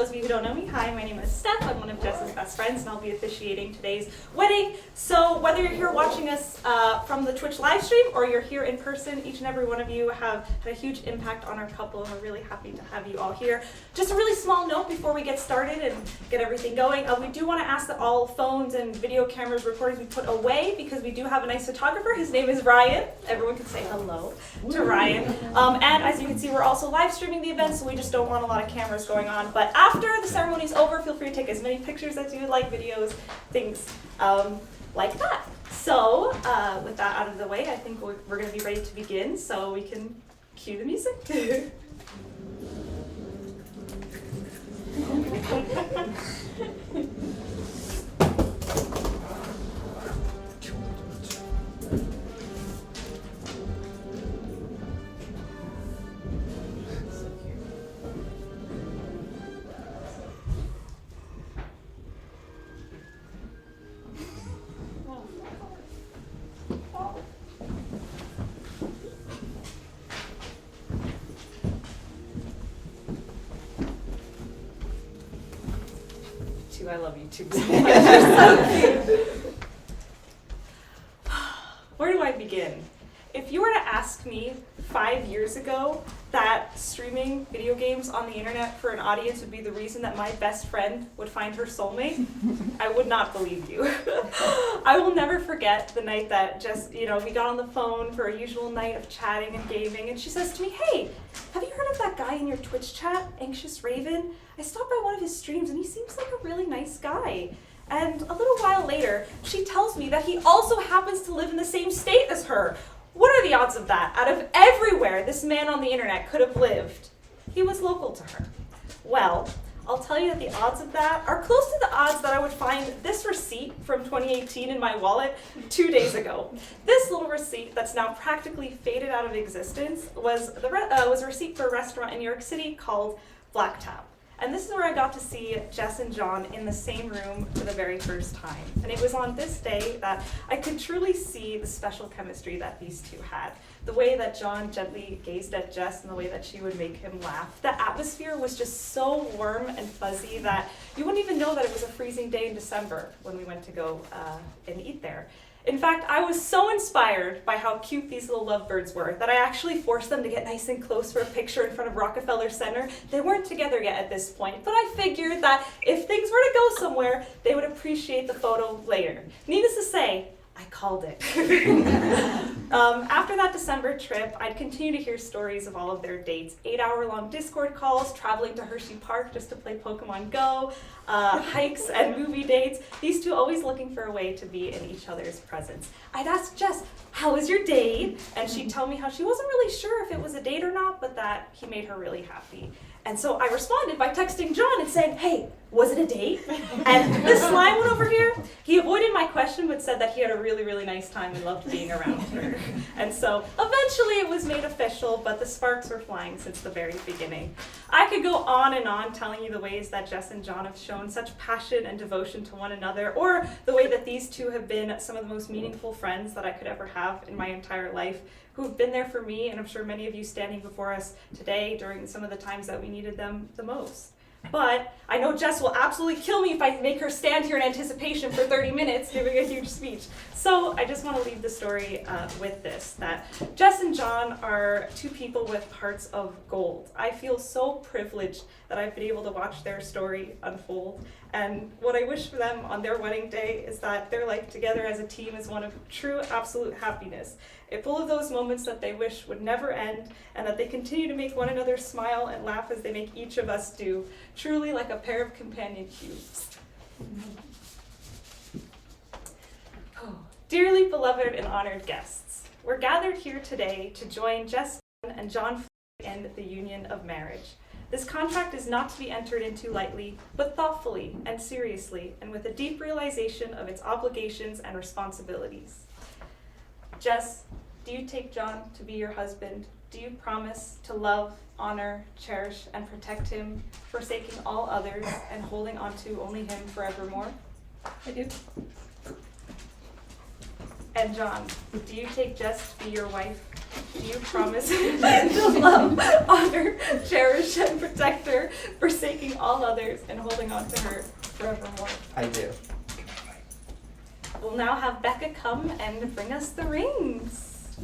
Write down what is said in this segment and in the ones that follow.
those of you who don't know me, hi, my name is Steph. I'm one of Jess's best friends, and I'll be officiating today's wedding. So whether you're here watching us from the Twitch live stream or you're here in person, each and every one of you have had a huge impact on our couple, and we're really happy to have you all here. Just a really small note before we get started and get everything going. We do want to ask that all phones and video cameras, recordings be put away because we do have a nice photographer. His name is Ryan. Everyone can say hello to Ryan. And as you can see, we're also live streaming the event, so we just don't want a lot of cameras going on. But after the ceremony is over, feel free to take as many pictures as you would like, videos, things like that. So with that out of the way, I think we're going to be ready to begin, so we can cue the music. I love you too so much. You're so cute. Where do I begin? If you were to ask me 5 years ago that streaming video games on the internet for an audience would be the reason that my best friend would find her soulmate, I would not believe you. I will never forget the night that Jess, we got on the phone for a usual night of chatting and gaming, and she says to me, "Hey, have you heard of that guy in your Twitch chat, Anxious Raven? I stopped by one of his streams and he seems like a really nice guy." And a little while later, she tells me that he also happens to live in the same state as her. What are the odds of that? Out of everywhere this man on the internet could have lived, he was local to her. Well, I'll tell you that the odds of that are close to the odds that I would find this receipt from 2018 in my wallet 2 days ago. This little receipt that's now practically faded out of existence was a receipt for a restaurant in New York City called Black Tap. And this is where I got to see Jess and John in the same room for the very first time. And it was on this day that I could truly see the special chemistry that these two had. The way that John gently gazed at Jess and the way that she would make him laugh. The atmosphere was just so warm and fuzzy that you wouldn't even know that it was a freezing day in December when we went to go and eat there. In fact, I was so inspired by how cute these little lovebirds were that I actually forced them to get nice and close for a picture in front of Rockefeller Center. They weren't together yet at this point, but I figured that if things were to go somewhere, they would appreciate the photo later. Needless to say, I called it. After that December trip, I'd continue to hear stories of all of their dates. 8-hour-long Discord calls, traveling to Hershey Park just to play Pokemon Go, hikes and movie dates. These two always looking for a way to be in each other's presence. I'd ask Jess, "How was your date?" And she'd tell me how she wasn't really sure if it was a date or not, but that he made her really happy. And so I responded by texting John and saying, "Hey, was it a date?" And this slime one over here, he avoided my question but said that he had a really, really nice time and loved being around her. And so eventually it was made official, but the sparks were flying since the very beginning. I could go on and on telling you the ways that Jess and John have shown such passion and devotion to one another, or the way that these two have been some of the most meaningful friends that I could ever have in my entire life, who have been there for me, and I'm sure many of you standing before us today during some of the times that we needed them the most. But I know Jess will absolutely kill me if I make her stand here in anticipation for 30 minutes giving a huge speech. So I just want to leave the story with this, that Jess and John are two people with hearts of gold. I feel so privileged that I've been able to watch their story unfold. And what I wish for them on their wedding day is that their life together as a team is one of true, absolute happiness. It's full of those moments that they wish would never end, and that they continue to make one another smile and laugh as they make each of us do, truly like a pair of companion cubes. Oh. Dearly beloved and honored guests, we're gathered here today to join Jess and John in the union of marriage. This contract is not to be entered into lightly, but thoughtfully and seriously, and with a deep realization of its obligations and responsibilities. Jess, do you take John to be your husband? Do you promise to love, honor, cherish, and protect him, forsaking all others and holding on to only him forevermore? I do. And John, do you take Jess to be your wife? Do you promise to love, honor, cherish, and protect her, forsaking all others and holding on to her forevermore? I do. We'll now have Becca come and bring us the rings.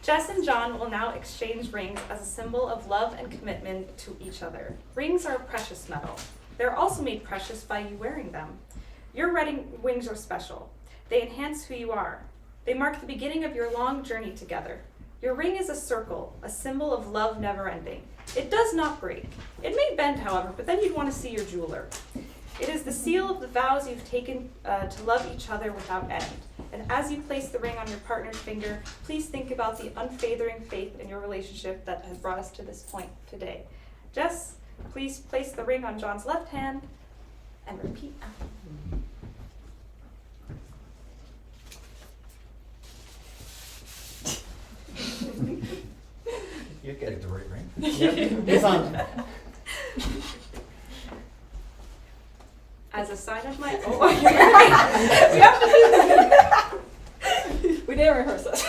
Jess and John will now exchange rings as a symbol of love and commitment to each other. Rings are a precious metal. They're also made precious by you wearing them. Your wedding rings are special. They enhance who you are. They mark the beginning of your long journey together. Your ring is a circle, a symbol of love never ending. It does not break. It may bend, however, but then you'd want to see your jeweler. It is the seal of the vows you've taken to love each other without end. And as you place the ring on your partner's finger, please think about the unfading faith in your relationship that has brought us to this point today. Jess, please place the ring on John's left hand and repeat after me. You're good. Get the right ring. Yep, it's on. As a sign of my we have to do this. We didn't rehearse this.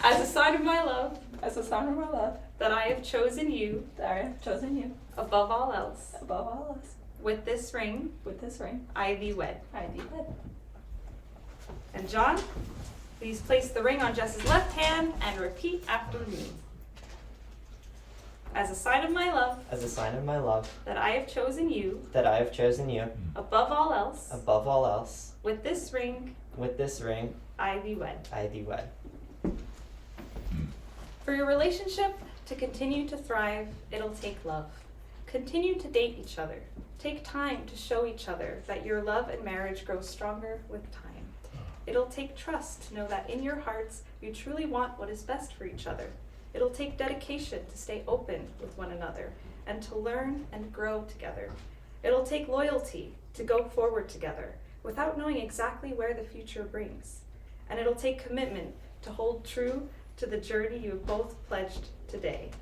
As a sign of my love. As a sign of my love. That I have chosen you. That I have chosen you. Above all else. Above all else. With this ring. With this ring. I thee wed. I thee wed. And John, please place the ring on Jess's left hand and repeat after me. As a sign of my love. As a sign of my love. That I have chosen you. That I have chosen you. Above all else. Above all else. With this ring. With this ring. I thee wed. I thee wed. For your relationship to continue to thrive, it'll take love. Continue to date each other. Take time to show each other that your love and marriage grows stronger with time. It'll take trust to know that in your hearts you truly want what is best for each other. It'll take dedication to stay open with one another and to learn and grow together. It'll take loyalty to go forward together without knowing exactly where the future brings. And it'll take commitment to hold true to the journey you have both pledged today.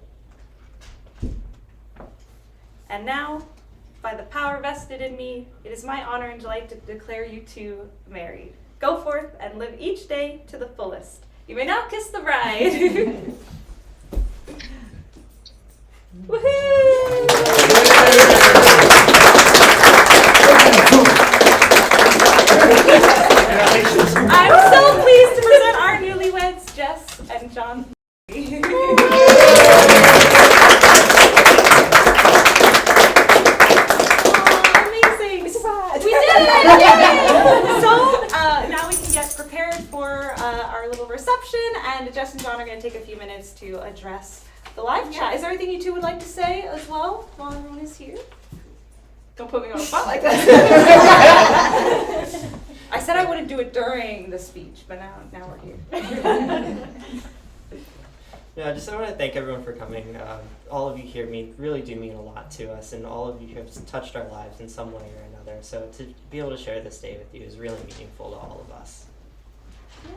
And now, by the power vested in me, it is my honor and delight to declare you two married. Go forth and live each day to the fullest. You may now kiss the bride. Woohoo! I'm so pleased to present our newlyweds, Jess and John. Amazing! We did it! Yay! So now we can get prepared for our little reception, and Jess and John are going to take a few minutes to address the live chat. Is there anything you two would like to say as well while everyone is here? Don't put me on the spot like that. I said I wouldn't do it during the speech, but now we're here. Yeah, I want to thank everyone for coming. All of you here really do mean a lot to us, and all of you have touched our lives in some way or another. So to be able to share this day with you is really meaningful to all of us.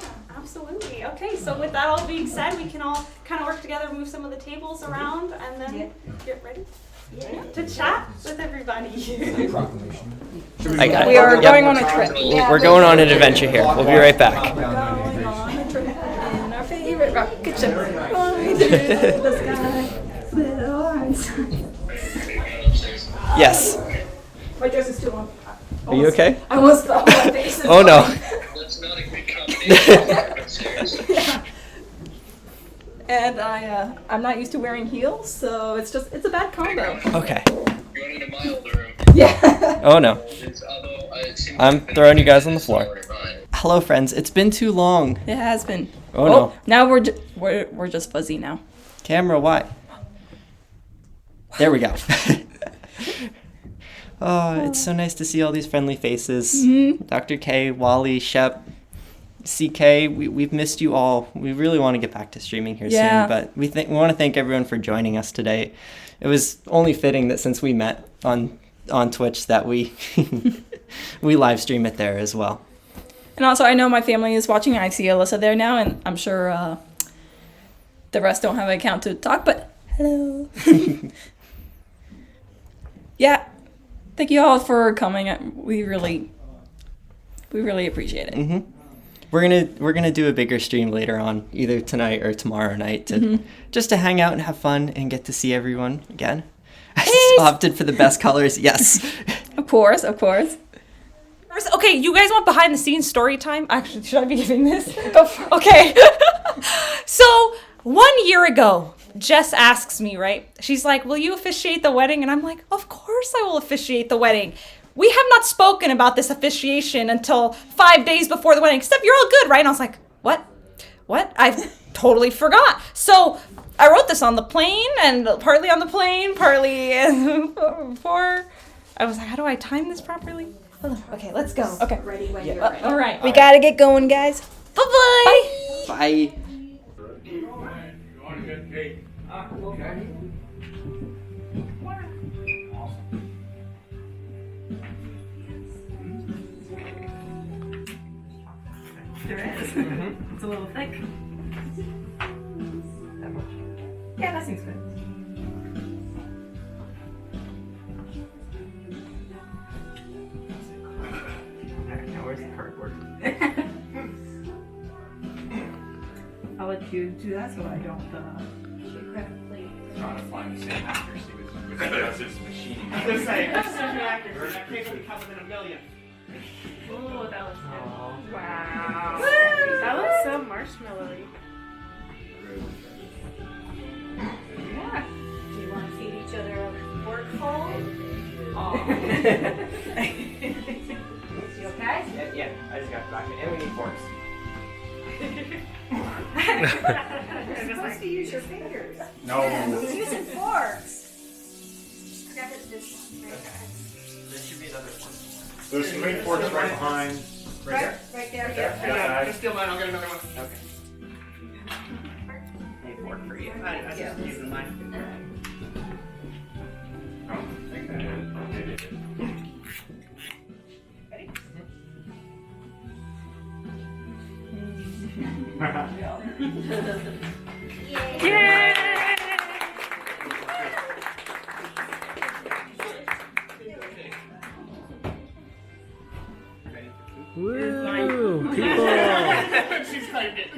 Yeah, absolutely. Okay, so with that all being said, we can all kind of work together, move some of the tables around, and then get ready to chat with everybody. Proclamation. I got it. We are going on a trip. We're going on an adventure here. We'll be right back. Going on a trip in our favorite rocket ship. Flying through the sky with arms. Yes. My dress is too long. Are you okay? I almost fell on my face. Oh no. That's not a good combination, seriously. Yeah. And I'm not used to wearing heels, so it's a bad combo. Okay. You wanted a mild room. Yeah. Oh no. Although it seems I'm to be throwing you guys on the floor. smaller than mine. Hello, friends. It's been too long. It has been. Oh no. Now we're just fuzzy now. Camera, why? There we go. Oh, it's so nice to see all these friendly faces. Mm-hmm. Dr. K, Wally, Shep, CK, we've missed you all. We really want to get back to streaming here soon, but we want to thank everyone for joining us today. It was only fitting that since we met on Twitch that we we live stream it there as well. And also, I know my family is watching. I see Alyssa there now, and I'm sure the rest don't have an account to talk, but hello. Yeah, thank you all for coming. We really We really appreciate it. Mm-hmm. We're gonna do a bigger stream later on, either tonight or tomorrow night, to just to hang out and have fun and get to see everyone again. I just opted for the best colors. Yes. Of course, of course. Okay, you guys want behind the scenes story time? Actually, should I be giving this? Okay. So 1 year ago, Jess asks me, right? She's like, will you officiate the wedding? And I'm like, of course I will officiate the wedding. We have not spoken about this officiation until 5 days before the wedding. Except you're all good, right? And I was like, what? I totally forgot. So I wrote this on the plane, and partly on the plane, partly before. I was like, how do I time this properly? Okay, let's go. Okay. Ready when you're ready. All right. We gotta get going, guys. Bye-bye. Bye. There is. It's a little thick. Yeah, that seems good. Now where's the cardboard? I'll let you do that so I don't. Trying to find the same accuracy with that's his machining. I was gonna say, precision accuracy. That cake would come within a million. Oh, that looks good. Wow. That looks so marshmallowy. Yeah. Do you want to feed each other a forkful? You okay? Yeah, I just got back. And we need forks. You're supposed to use your fingers. No. Yeah, he's using forks. Grab it this one. Right, There should be another one. There's 3 forks right behind. right there. Yeah. Yeah. Just steal mine, I'll get another one. Okay. Need fork for you. I just using mine. Oh, I think that is. Woo! Cool. She's typed it.